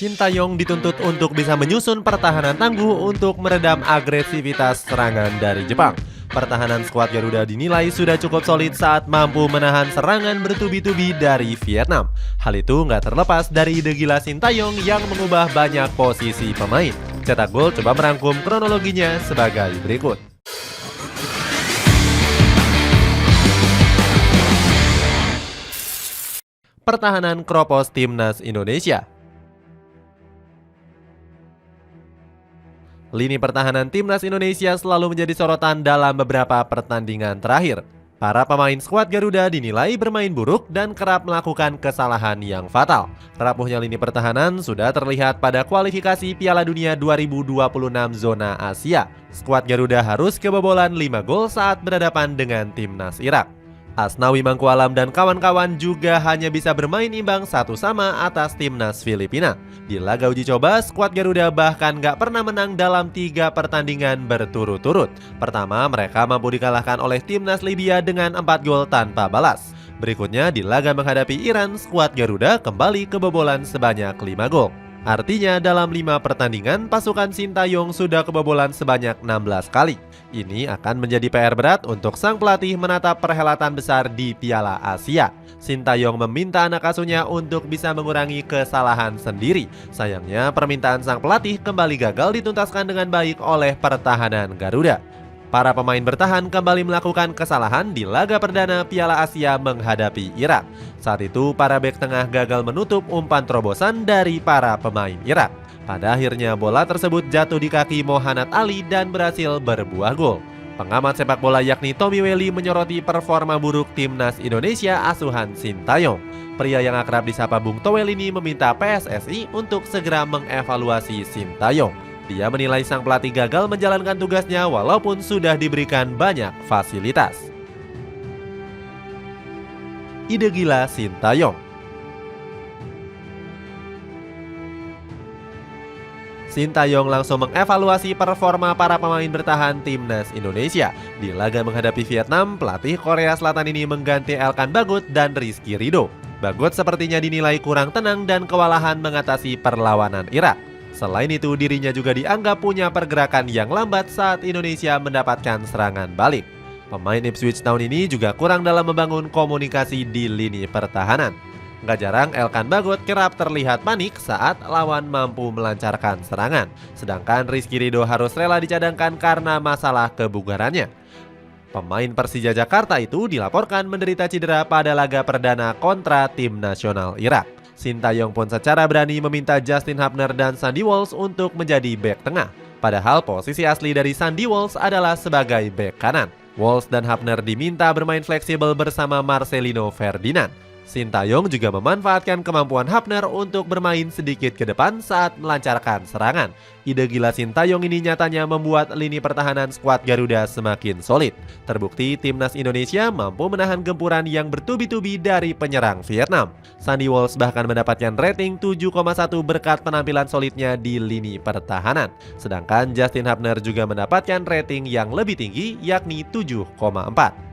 Sintayong dituntut untuk bisa menyusun pertahanan tangguh untuk meredam agresivitas serangan dari Jepang. Pertahanan skuad Garuda dinilai sudah cukup solid saat mampu menahan serangan bertubi-tubi dari Vietnam. Hal itu nggak terlepas dari ide gila Sintayong yang mengubah banyak posisi pemain. Cetak Gol coba merangkum kronologinya sebagai berikut. Pertahanan Kropos Timnas Indonesia. Lini pertahanan Timnas Indonesia selalu menjadi sorotan dalam beberapa pertandingan terakhir. Para pemain skuad Garuda dinilai bermain buruk dan kerap melakukan kesalahan yang fatal. Rapuhnya lini pertahanan sudah terlihat pada kualifikasi Piala Dunia 2026 zona Asia. Skuad Garuda harus kebobolan 5 gol saat berhadapan dengan Timnas Irak. Asnawi Mangkualam dan kawan-kawan juga hanya bisa bermain imbang 1-1 atas Timnas Filipina. Di laga uji coba, skuad Garuda bahkan gak pernah menang dalam 3 pertandingan berturut-turut. Pertama, mereka mampu dikalahkan oleh Timnas Libya dengan 4 gol tanpa balas. Berikutnya, di laga menghadapi Iran, skuad Garuda kembali kebobolan sebanyak 5 gol. Artinya dalam 5 pertandingan pasukan Sintayong sudah kebobolan sebanyak 16 kali. Ini akan menjadi PR berat untuk sang pelatih menatap perhelatan besar di Piala Asia. Sintayong meminta anak asuhnya untuk bisa mengurangi kesalahan sendiri. Sayangnya permintaan sang pelatih kembali gagal dituntaskan dengan baik oleh pertahanan Garuda. Para pemain bertahan kembali melakukan kesalahan di laga perdana Piala Asia menghadapi Irak. Saat itu para bek tengah gagal menutup umpan terobosan dari para pemain Irak. Pada akhirnya bola tersebut jatuh di kaki Mohanad Ali dan berhasil berbuah gol. Pengamat sepak bola yakni Tommy Welly menyoroti performa buruk Timnas Indonesia asuhan Sintayong. Pria yang akrab disapa Bung Towel ini meminta PSSI untuk segera mengevaluasi Sintayong. Dia menilai sang pelatih gagal menjalankan tugasnya walaupun sudah diberikan banyak fasilitas. Ide gila Sintayong. Sintayong langsung mengevaluasi performa para pemain bertahan Timnas Indonesia. Di laga menghadapi Vietnam, pelatih Korea Selatan ini mengganti Elkan Bagot dan Rizky Ridho. Bagot sepertinya dinilai kurang tenang dan kewalahan mengatasi perlawanan Irak. Selain itu, dirinya juga dianggap punya pergerakan yang lambat saat Indonesia mendapatkan serangan balik. Pemain Ipswich tahun ini juga kurang dalam membangun komunikasi di lini pertahanan. Gak jarang Elkan Bagot kerap terlihat panik saat lawan mampu melancarkan serangan. Sedangkan Rizky Ridho harus rela dicadangkan karena masalah kebugarannya. Pemain Persija Jakarta itu dilaporkan menderita cedera pada laga perdana kontra tim nasional Irak. Sintayong pun secara berani meminta Justin Hubner dan Sandy Walsh untuk menjadi bek tengah. Padahal posisi asli dari Sandy Walsh adalah sebagai bek kanan. Walsh dan Hubner diminta bermain fleksibel bersama Marcelino Ferdinand. Sintayong juga memanfaatkan kemampuan Hubner untuk bermain sedikit ke depan saat melancarkan serangan. Ide gila Sintayong ini nyatanya membuat lini pertahanan skuad Garuda semakin solid. Terbukti Timnas Indonesia mampu menahan gempuran yang bertubi-tubi dari penyerang Vietnam. Sandy Walsh bahkan mendapatkan rating 7,1 berkat penampilan solidnya di lini pertahanan. Sedangkan Justin Hubner juga mendapatkan rating yang lebih tinggi yakni 7,4.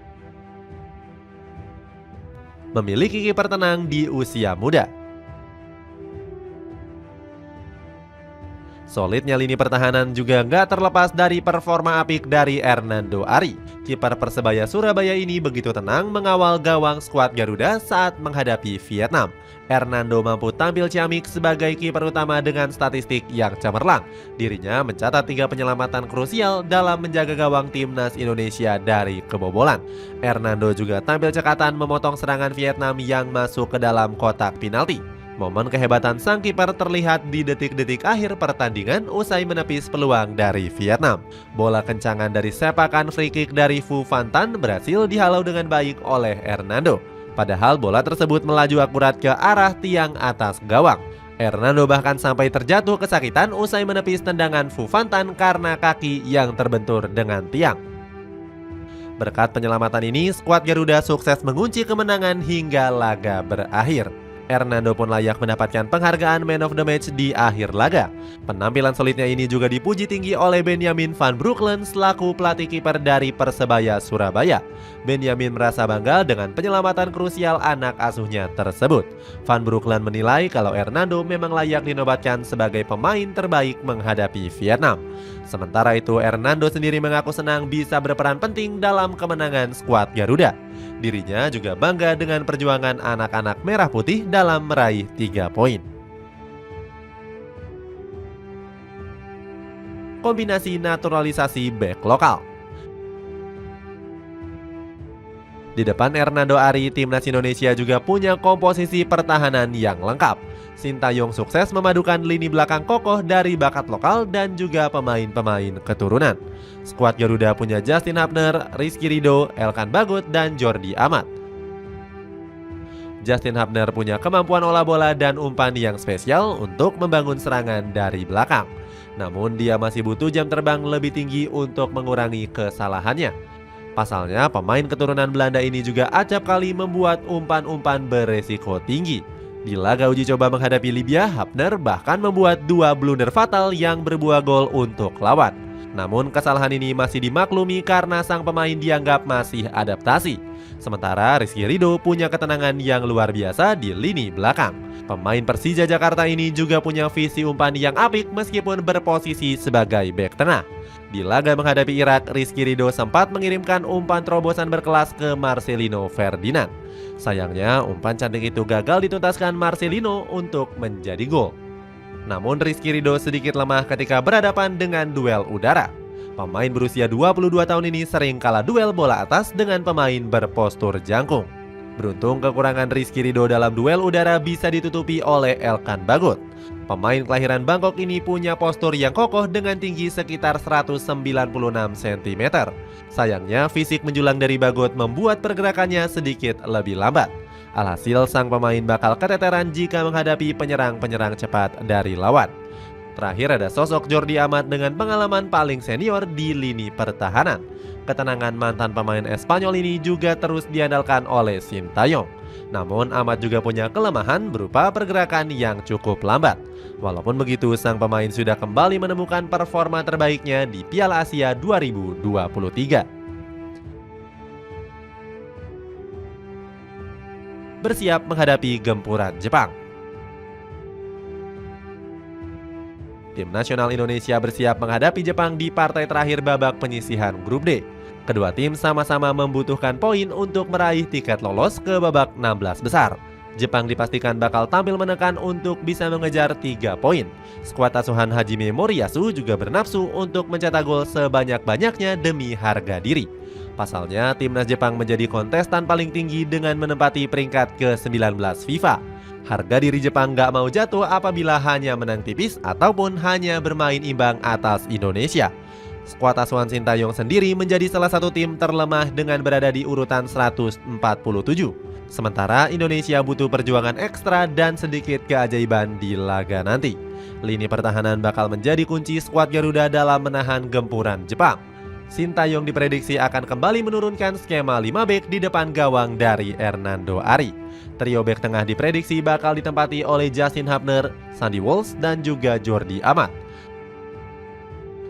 Memiliki kiper tenang di usia muda. Solidnya lini pertahanan juga nggak terlepas dari performa apik dari Hernando Ari. Kiper Persebaya Surabaya ini begitu tenang mengawal gawang skuad Garuda saat menghadapi Vietnam. Hernando mampu tampil ciamik sebagai kiper utama dengan statistik yang cemerlang. Dirinya mencatat 3 penyelamatan krusial dalam menjaga gawang Timnas Indonesia dari kebobolan. Hernando juga tampil cekatan memotong serangan Vietnam yang masuk ke dalam kotak penalti. Momen kehebatan sang kiper terlihat di detik-detik akhir pertandingan usai menepis peluang dari Vietnam. Bola kencangan dari sepakan free kick dari Phu Van Tan berhasil dihalau dengan baik oleh Hernando. Padahal bola tersebut melaju akurat ke arah tiang atas gawang. Hernando bahkan sampai terjatuh kesakitan usai menepis tendangan Phu Van Tan karena kaki yang terbentur dengan tiang. Berkat penyelamatan ini, skuad Garuda sukses mengunci kemenangan hingga laga berakhir. Hernando pun layak mendapatkan penghargaan Man of the Match di akhir laga. Penampilan solidnya ini juga dipuji tinggi oleh Benjamin Van Breukelen selaku pelatih kiper dari Persebaya Surabaya. Benjamin merasa bangga dengan penyelamatan krusial anak asuhnya tersebut. Van Breukelen menilai kalau Hernando memang layak dinobatkan sebagai pemain terbaik menghadapi Vietnam. Sementara itu, Hernando sendiri mengaku senang bisa berperan penting dalam kemenangan skuad Garuda. Dirinya juga bangga dengan perjuangan anak-anak merah putih dalam meraih 3 poin. Kombinasi naturalisasi bek lokal. Di depan Hernando Ari, timnas Indonesia juga punya komposisi pertahanan yang lengkap. Sintayong sukses memadukan lini belakang kokoh dari bakat lokal dan juga pemain-pemain keturunan. Skuad Garuda punya Justin Hubner, Rizky Ridho, Elkan Bagot, dan Jordi Amat. Justin Hubner punya kemampuan olah bola dan umpan yang spesial untuk membangun serangan dari belakang. Namun dia masih butuh jam terbang lebih tinggi untuk mengurangi kesalahannya. Pasalnya, pemain keturunan Belanda ini juga acap kali membuat umpan-umpan beresiko tinggi. Di laga uji coba menghadapi Libya, Hubner bahkan membuat 2 blunder fatal yang berbuah gol untuk lawan. Namun kesalahan ini masih dimaklumi karena sang pemain dianggap masih adaptasi. Sementara Rizky Ridho punya ketenangan yang luar biasa di lini belakang. Pemain Persija Jakarta ini juga punya visi umpan yang apik meskipun berposisi sebagai bek tengah. Di laga menghadapi Irak, Rizky Ridho sempat mengirimkan umpan terobosan berkelas ke Marcelino Ferdinand. Sayangnya, umpan cantik itu gagal dituntaskan Marcelino untuk menjadi gol. Namun Rizky Ridho sedikit lemah ketika berhadapan dengan duel udara. Pemain berusia 22 tahun ini sering kalah duel bola atas dengan pemain berpostur jangkung. Beruntung kekurangan Rizky Ridho dalam duel udara bisa ditutupi oleh Elkan Bagot. Pemain kelahiran Bangkok ini punya postur yang kokoh dengan tinggi sekitar 196 cm. Sayangnya fisik menjulang dari Bagot membuat pergerakannya sedikit lebih lambat. Alhasil sang pemain bakal keteteran jika menghadapi penyerang-penyerang cepat dari lawan. Terakhir ada sosok Jordi Amat dengan pengalaman paling senior di lini pertahanan. Ketenangan mantan pemain Espanyol ini juga terus diandalkan oleh Sintayong. Namun Amat juga punya kelemahan berupa pergerakan yang cukup lambat. Walaupun begitu, sang pemain sudah kembali menemukan performa terbaiknya di Piala Asia 2023. Bersiap menghadapi gempuran Jepang. Tim nasional Indonesia bersiap menghadapi Jepang di partai terakhir babak penyisihan grup D. Kedua tim sama-sama membutuhkan poin untuk meraih tiket lolos ke babak 16 besar. Jepang dipastikan bakal tampil menekan untuk bisa mengejar 3 poin. Skuad asuhan Hajime Moriyasu juga bernafsu untuk mencetak gol sebanyak-banyaknya demi harga diri. Pasalnya, timnas Jepang menjadi kontestan paling tinggi dengan menempati peringkat ke-19 FIFA. Harga diri Jepang gak mau jatuh apabila hanya menang tipis ataupun hanya bermain imbang atas Indonesia. Skuad asuhan Sintayong sendiri menjadi salah satu tim terlemah dengan berada di urutan 147. Sementara Indonesia butuh perjuangan ekstra dan sedikit keajaiban di laga nanti. Lini pertahanan bakal menjadi kunci skuad Garuda dalam menahan gempuran Jepang. Sintayong diprediksi akan kembali menurunkan skema 5 bek di depan gawang dari Hernando Ari. Trio bek tengah diprediksi bakal ditempati oleh Justin Hubner, Sandy Walsh, dan juga Jordi Amat.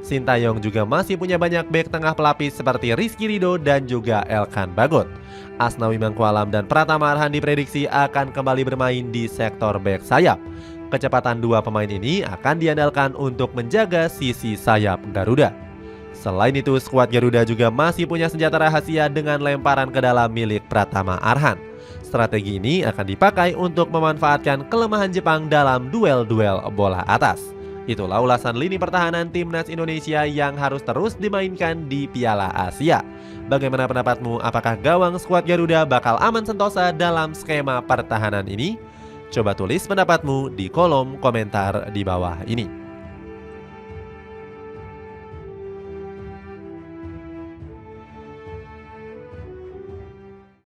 Sintayong juga masih punya banyak bek tengah pelapis seperti Rizky Ridho dan juga Elkan Bagot. Asnawi Mangkualam dan Pratama Arhan diprediksi akan kembali bermain di sektor bek sayap. Kecepatan dua pemain ini akan diandalkan untuk menjaga sisi sayap Garuda. Selain itu, skuad Garuda juga masih punya senjata rahasia dengan lemparan ke dalam milik Pratama Arhan. Strategi ini akan dipakai untuk memanfaatkan kelemahan Jepang dalam duel-duel bola atas. Itulah ulasan lini pertahanan timnas Indonesia yang harus terus dimainkan di Piala Asia. Bagaimana pendapatmu? Apakah gawang skuad Garuda bakal aman sentosa dalam skema pertahanan ini? Coba tulis pendapatmu di kolom komentar di bawah ini.